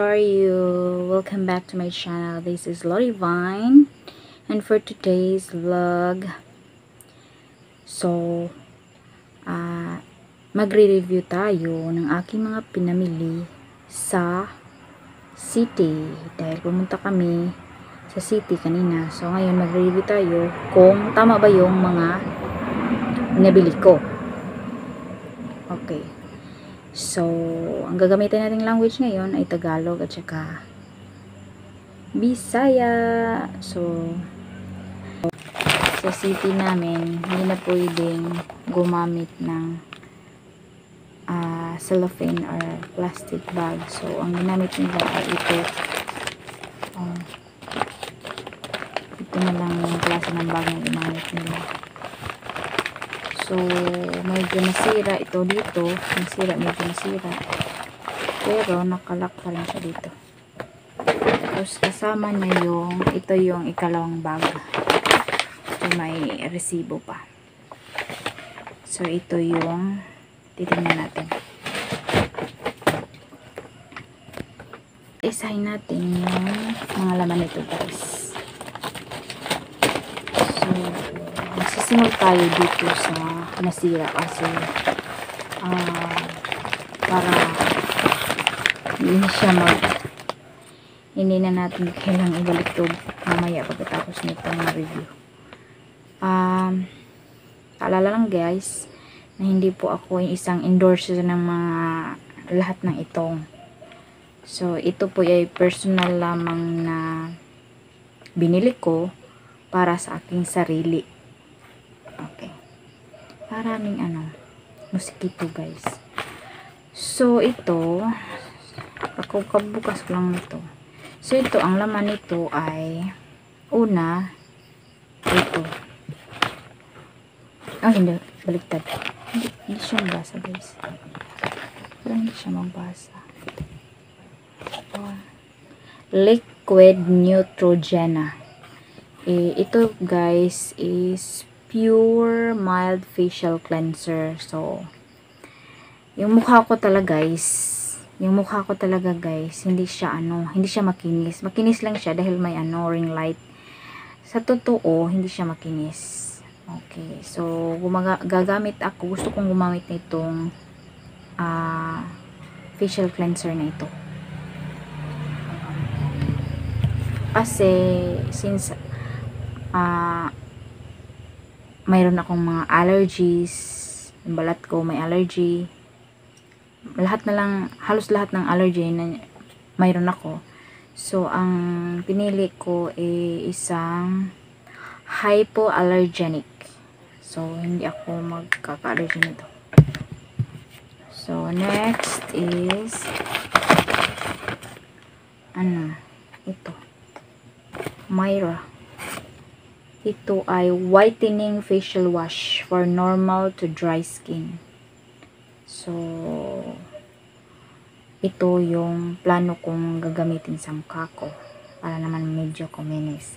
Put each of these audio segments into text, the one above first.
are you? Welcome back to my channel. This is Lori Vine, and for today's vlog, so magre-review tayo ng aking mga pinamili sa city dahil pumunta kami sa city kanina. So ngayon magre-review tayo kung tama ba yung mga nabili ko. Okay. So, ang gagamitin nating language ngayon ay Tagalog at saka Bisaya. So, sa city namin, hindi na pwedeng gumamit ng cellophane or plastic bag. So, ang ginamit nila ay ito. Ito na lang yung klase ng bag na ginamit nila. So, medyo nasira ito dito. Medyo nasira. Pero, nakalak pa rin siya dito. Tapos, kasama niya ito yung ikalawang bag. So, may resibo pa. So, ito yung titingnan natin. Isahin natin yung mga laman nito, guys. So, magsisimul tayo dito sa nasira kasi para hindi na natin kailangang ibalik ito mamaya pagkatapos nitong review. Paalala lang guys na hindi po ako yung isang endorser ng mga lahat ng itong. So ito po ay personal lamang na binili ko para sa aking sarili. Okay. Maraming musikito guys. So ito, kabukas ko lang nito. So ito, ang laman nito ay una, ito. Hindi, baliktad. Hindi siya magbasa guys. Parang hindi siya magbasa. Liquid Neutrogena. Ito guys is pure mild facial cleanser. So yung mukha ko talaga guys, hindi siya makinis. Makinis lang siya dahil may ring light. Sa totoo, hindi siya makinis. Okay, so gusto kong gumamit nitong facial cleanser na ito. Kasi since mayroon akong mga allergies, yung balat ko may allergy, halos lahat ng allergy na mayroon ako. So ang pinili ko ay isang hypoallergenic. So hindi ako magkaka-allergy nito. So next is ito, Myra. Ito ay whitening facial wash for normal to dry skin. So, ito yung plano kong gagamitin sa mukha ko. Para naman medyo kuminis.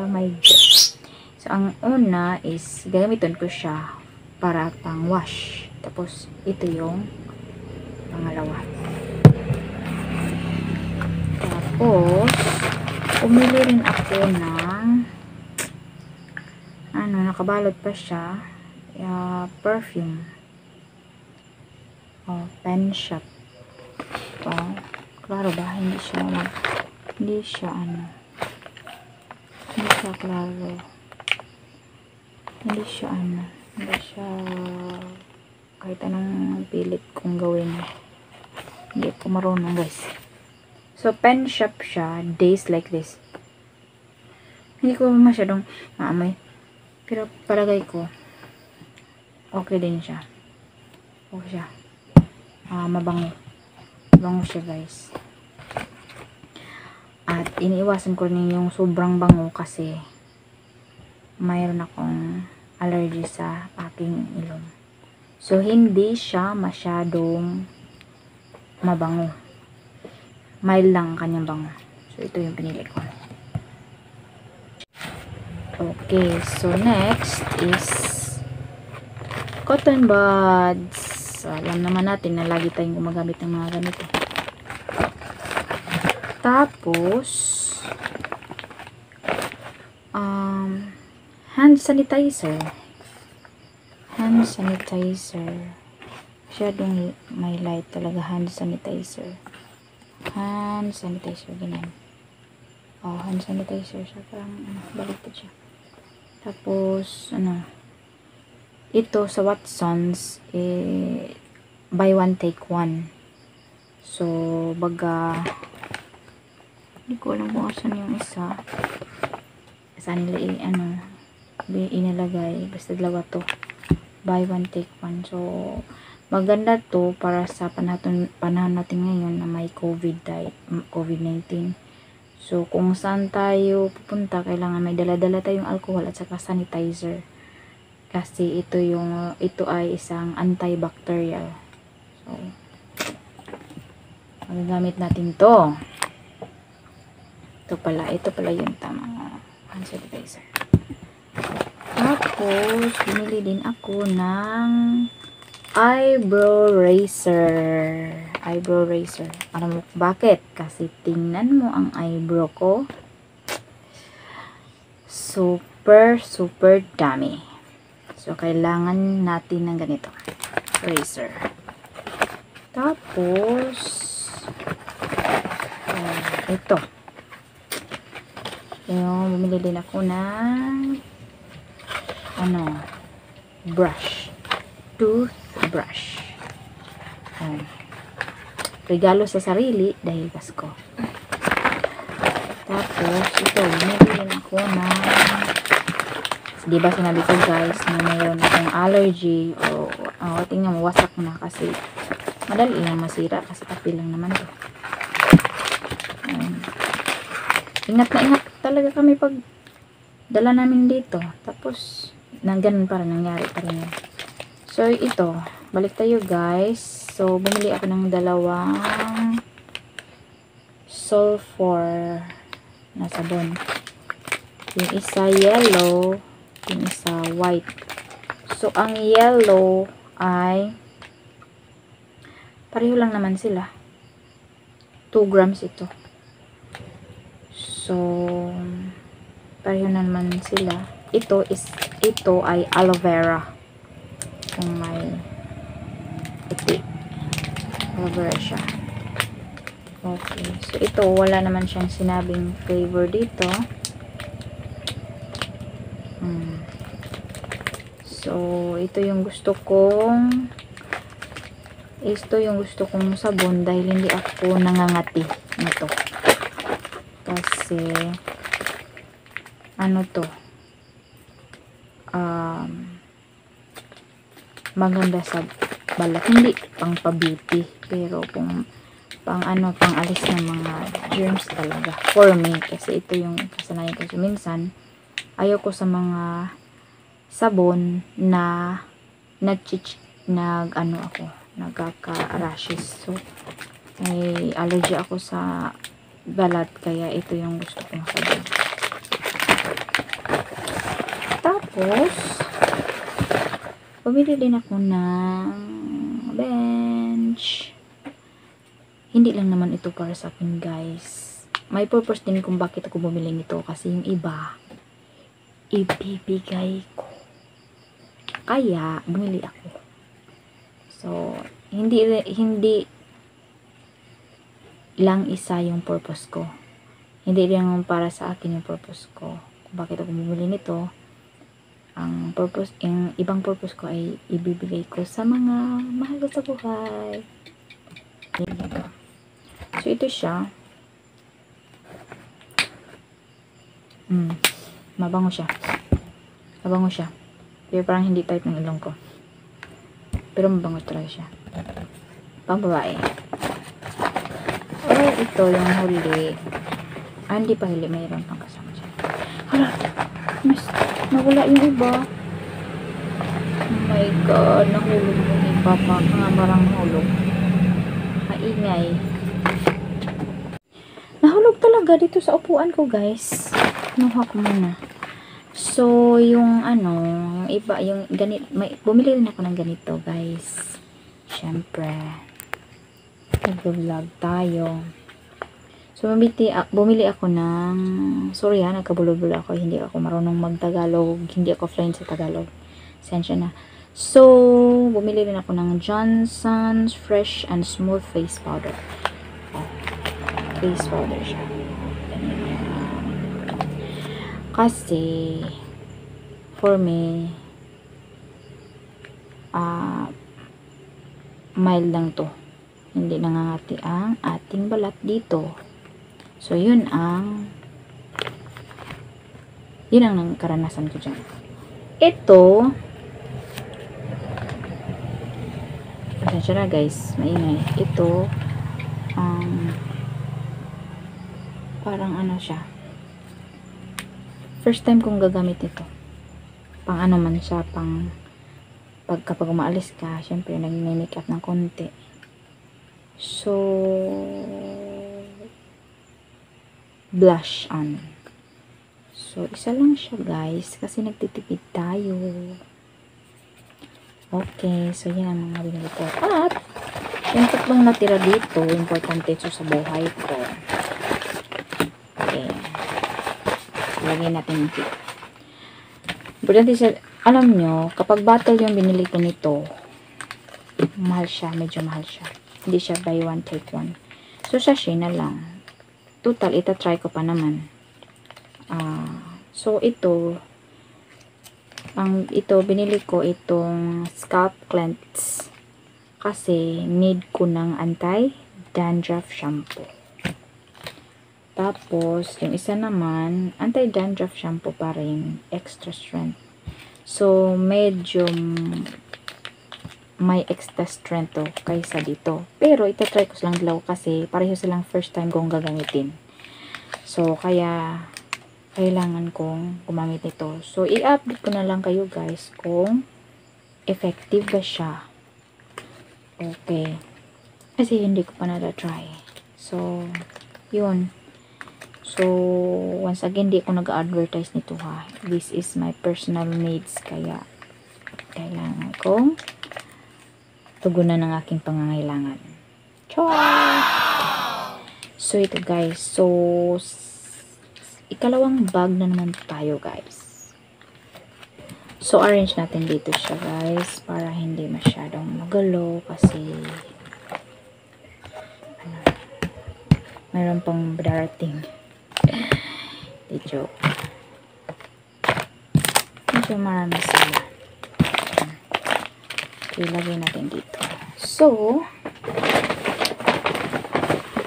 Medyo. So, ang una is, gagamitin ko siya para pang wash. Tapos, ito yung pangalawa. Tapos, pumili rin ako ng nakabalot pa siya, perfume. Pen shop. Klaro ba? Hindi siya klaro. Hindi siya kahit anong pilit kong gawin. Hindi ko marunong guys. So, pen shop siya, Days Like This. Hindi ko masyadong maamoy. Pero palagay ko, okay din siya. Okay siya. Mabango. Mabango siya guys. At iniiwasan ko rin yung sobrang bango kasi mayroon akong allergy sa aking ilong. So, hindi siya masyadong mabango. Mild lang kanyang bango. So, ito yung pinili ko. Okay, so next is cotton buds. So, alam naman natin na lagi tayong gumagamit ng mga ganito. Tapos, hand sanitizer. Hand sanitizer. Masyadong may light talaga. Hand sanitizer. Hand sanitizer. Ganyan. Oh, hand sanitizer siya. Parang, baliktad siya. Tapos, ito sa Watsons, buy one, take one. So, baga, hindi ko alam kung asan yung isa. Saan nila inilagay. Basta dalawa to. Buy one, take one. So, maganda to para sa panahon natin ngayon na may COVID-19. So, kung saan tayo pupunta, kailangan may dala-dala tayong alcohol at saka sanitizer. Kasi ito ay isang antibacterial. So, magagamit natin to. Ito pala yung tamang hand sanitizer. Tapos, binili din ako ng eyebrow razor. Eyebrow razor. Alam mo bakit? Kasi tingnan mo ang eyebrow ko. Super dami. So, kailangan natin ng ganito. Razor. Tapos, ito. Yung, bumili din ako ng brush. Toothbrush. Regalo sa sarili dahil Pasko. Tapos, ito, bumili din ako ng, diba sinabi ko guys, na mayroon akong allergy o tingnan mo, wasak na kasi madali lang masira kasi tapil lang naman to. Ingat na ingat talaga kami pag dala namin dito. Tapos, ganun pa rin, nangyari pa rin yun. So, ito, balik tayo guys. So, bumili ako ng dalawang sulfur na sabon. Yung isa yellow, yung isa white. So, ang yellow ay pareho lang naman sila. 2 grams ito. So, pareho naman sila. Ito ay aloe vera. Kung may puti. Aloe vera siya. Okay. So, ito, wala naman siyang sinabing flavor dito. So, ito yung gusto kong sabon dahil hindi ako nangangati nito. Kasi, maganda sa balat. Hindi pang pa-beauty. Pero kung pang alis ng mga germs talaga. For me, kasi ito yung kasanayan ko. Minsan, ayaw ko sa mga sabon na nagkaka-rashes. So, may allergy ako sa balat, kaya ito yung gusto kong sabon. Tapos, bumili din ako ng bench. Hindi lang naman ito para sa akin guys. May purpose din kung bakit ako bumili nito. Kasi yung iba, ibibigay ko. Kaya, bumili ako. So, hindi lang isa yung purpose ko. Hindi lang para sa akin yung purpose ko. Kung bakit ako bumili nito. Yung ibang purpose ko ay ibibigay ko sa mga mahal ko sa buhay. So, ito siya. Mabango siya. Pero parang hindi type ng ilong ko. Pero mabango talaga siya. Pang babae. Ito yung huli. Hindi pa huli. Mayroon pang kasama siya. Hala! Nawala yung iba. Oh my God. Nahulog yung iba pa. Parang nahulog. Maingay. Nahulog talaga dito sa upuan ko guys. Kinuha ko muna. So, yung iba, yung ganito, bumili rin ako ng ganito guys. Syempre. Nag-vlog tayo. So, bumili ako ng, sorry ha, nagkabulol-bulol ako, hindi ako marunong mag-Tagalog, hindi ako fluent sa Tagalog. Sensya na. So, bumili rin ako ng Johnson's Fresh and Smooth Face Powder. Face powder siya. Kasi, for me, mild lang to. Hindi nangangati ang ating balat dito. So, yun ang karanasan ko dyan. Ito, pasensya na guys, maingay. Ito, parang ano siya. First time kong gagamit ito. Pang ano man siya, kapag umaalis ka, syempre nag-make up ng konti. So, blush on. So, isa lang siya guys, kasi nagtitipid tayo. Okay, so yan ang mga binili ko. At, yung tatlong natira dito, importante ito sa buhay ko. Okay. Lagyan natin yung kit. Importante siya, alam nyo, kapag bottle yung binili ko nito, mahal siya, medyo mahal siya. Hindi siya buy one, take one. So, sachet na lang. Total, itatry ko pa naman. So, ito, binili ko itong scalp cleanse. Kasi, need ko ng anti-dandruff shampoo. Tapos, yung isa naman, anti-dandruff shampoo pa rin, extra strength. So, medyo may extra strength to kaysa dito. Pero, itatry ko silang dalaw kasi pareho silang first time kong gagamitin. So, kaya, kailangan kong gumamit nito. So, i-update ko na lang kayo guys kung effective ba siya. Okay. Kasi hindi ko pa na-try. So, yun. So, once again, di ako nag-advertise nito ha. This is my personal needs. Kaya, kailangan kong tugunan ng aking pangangailangan. Char! So, ito guys. So, ikalawang bag na naman tayo guys. So, arrange natin dito siya guys. Para hindi masyadong magulo. Kasi, mayroon pang darating. Medyo marami sila. Ilagay natin dito. So,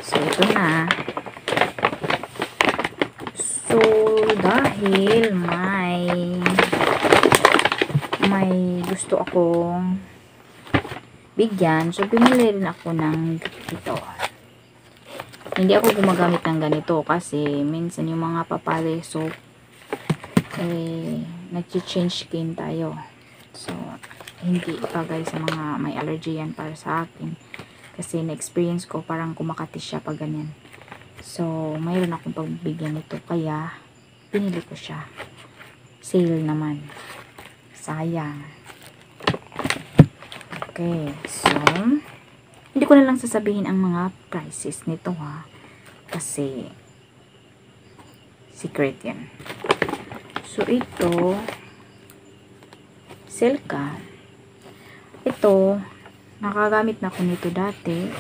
ito na. So, dahil may gusto akong bigyan, so bumili rin ako ng ito. Hindi ako gumagamit ng ganito kasi minsan yung mga papale soap nag-change skin tayo. So, hindi bagay sa mga may allergy yan para sa akin. Kasi na-experience ko parang kumakati siya pag ganyan. So, mayroon akong pagbibigyan nito. Kaya, pinili ko siya. Sale naman. Sayang. Okay. So, hindi ko na lang sasabihin ang mga prices nito ha. Kasi, secret yan. So, ito, Silka. Ito, nakagamit na ko nito dati.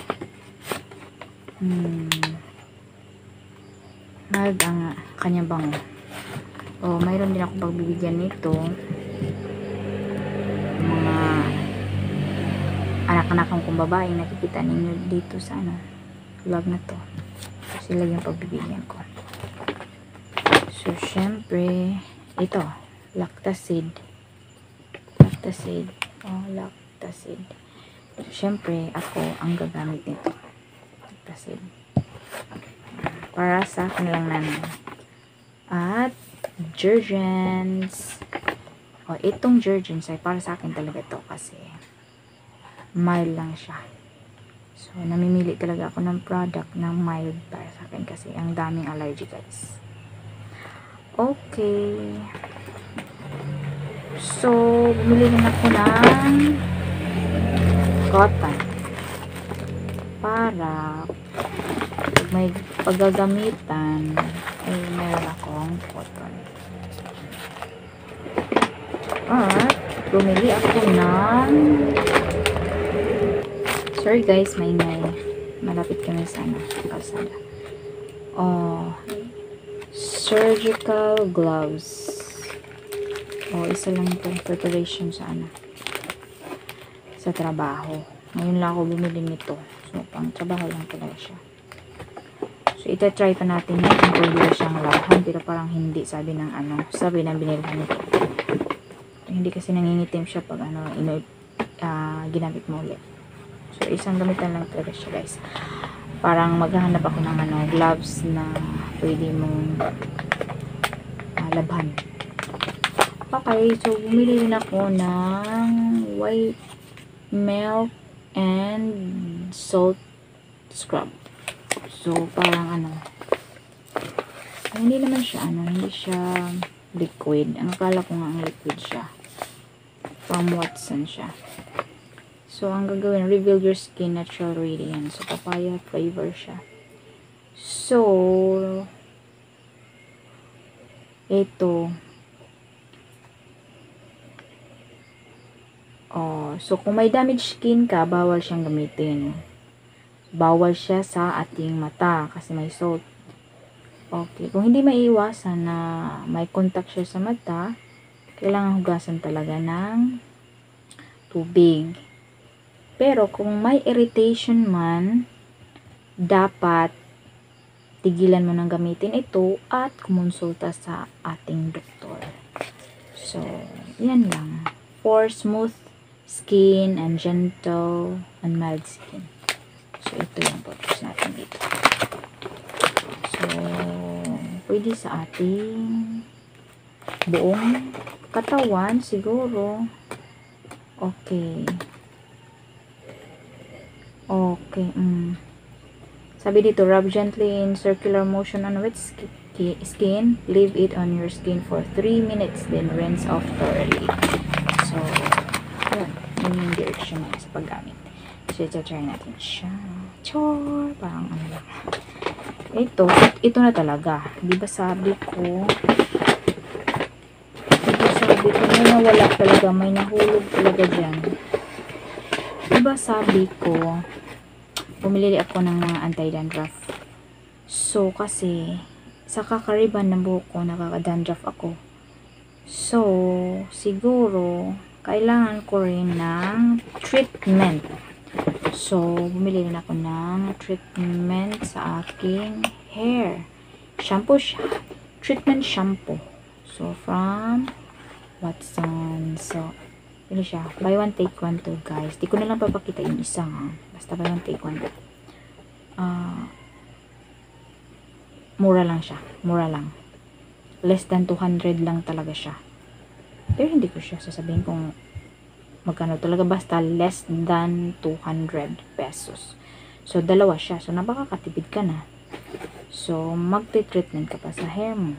Mild ang kanyang bango. O, mayroon din ako pagbibigyan nito. Mga anak-anakang kong babae, nakikita ninyo dito sa vlog na to. Sila yung pagbibigyan ko. So, syempre, ito, Lactacid. Lactacid. So, syempre, ako ang gagamit nito. Lactacid. Para sa akin lang namin. At, Jergens. Itong Jergens ay para sa akin talaga to kasi mild lang siya. So, namimili talaga ako ng product na mild para sa akin kasi ang daming allergy guys. Okay. So, bumili rin ako ng cotton para may paggagamitan, ay meron akong cotton. At bumili ako ng, sorry guys, maingay, malapit kami sa kalsada. Surgical gloves. Isa lang itong preparation sa sa trabaho. Ngayon lang ako bumili nito. So, pang trabaho lang talaga siya. So, ita-try pa natin yan kung pwede siyang labahan. Pero parang hindi, sabi ng sabi ng binilhan nito. Hindi kasi nangingitim siya pag ginamit mo ulit. So, isang gamitan lang talaga siya, guys. Parang maghahanap ako ng gloves na pwede mong labhan. Okay, so bumili rin ako ng white milk and salt scrub. So, parang hindi naman siya hindi siya liquid. Ang akala ko nga ang liquid siya. From Watson siya. So, ang gagawin, reveal your skin natural radiance. So, papaya flavor siya. So, ito. So kung may damaged skin ka, bawal siyang gamitin. Bawal siya sa ating mata kasi may salt. Okay, kung hindi maiiwasan na may contact siya sa mata, kailangan hugasan talaga ng tubig. Pero kung may irritation man, dapat tigilan mo nang gamitin ito at kumonsulta sa ating doktor. So, yan lang. For smooth skin and gentle and mild skin. So, ito yung purpose natin dito. So, pwede sa ating buong katawan siguro. Okay. Okay. Sabi dito, rub gently in circular motion on wet skin. Leave it on your skin for 3 minutes. Then rinse off thoroughly. So, yun yung direction na sa paggamit. So, ito-try natin siya. Chor! Parang lang. Ito na talaga. Di ba sabi ko, may nawala talaga, may nahulog talaga dyan. Di ba sabi ko, bumili ako ng mga anti-dandruff. So, kasi, sa kakariban ng buhok ko, nakaka-dandruff ako. So, siguro, kailangan ko rin ng treatment. So, bumili rin ako ng treatment sa aking hair. Shampoo siya. Treatment shampoo. So, from Watson. So, yun siya. Buy one, take one to, guys. Di ko na lang papakita yung isa, ha. Basta buy one, take one. Mura lang siya. Mura lang. Less than 200 lang talaga siya. Pero hindi ko siya sasabihin kung magkano talaga, basta less than 200 pesos. So, dalawa siya. So, napakakatipid ka na. So, magte-treatment ka pa sa hair mo.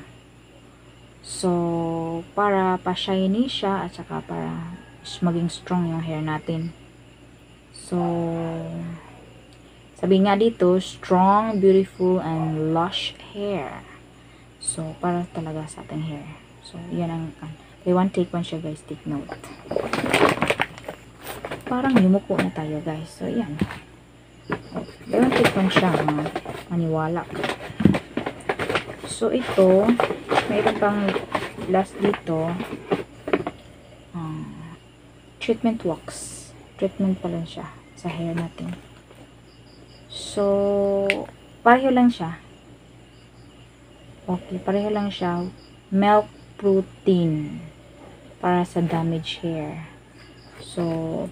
So, para pa-shiny siya at saka para maging strong yung hair natin. So, sabi nga dito, strong, beautiful, and lush hair. So, para talaga sa ating hair. So, yan ang buy one, take one siya, guys. Take note. Parang yumuko na tayo, guys. So, yan. Buy one, take one siya. Maniwala ka. So, ito, mayroon pang last dito. Treatment wax. Treatment pa lang siya sa hair natin. So, pareho lang siya. Okay, pareho lang siya. Milk protein para sa damaged hair. So,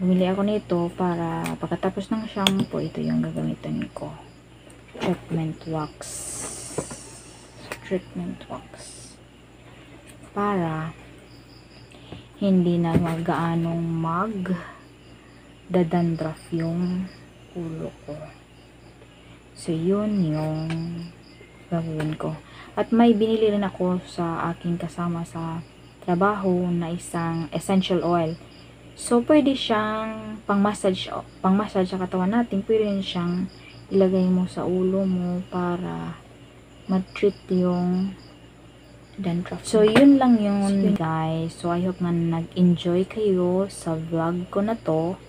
bumili ako nito para pagkatapos ng shampoo, ito yung gagamitin ko. Treatment wax. Treatment wax. Para hindi na gaanong dadandruff yung ulo ko. So, yun yung gagawin ko. At may binili rin ako sa aking kasama sa trabaho na isang essential oil. So, pwede siyang pang-massage sa katawan natin. Pwede rin siyang ilagay mo sa ulo mo para ma-treat yung dandruff. So, yun lang yun guys. So, I hope na nag-enjoy kayo sa vlog ko na to.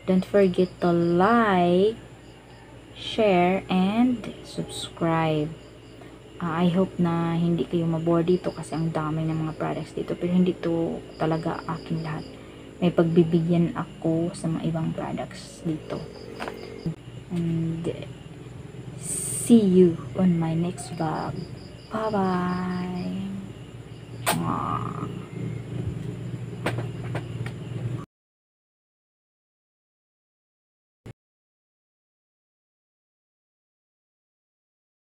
Don't forget to like, share, and subscribe. I hope na hindi kayo mabore dito kasi ang dami ng mga products dito. Pero hindi to talaga aking lahat. May pagbibigyan ako sa mga ibang products dito. And see you on my next vlog. Bye-bye.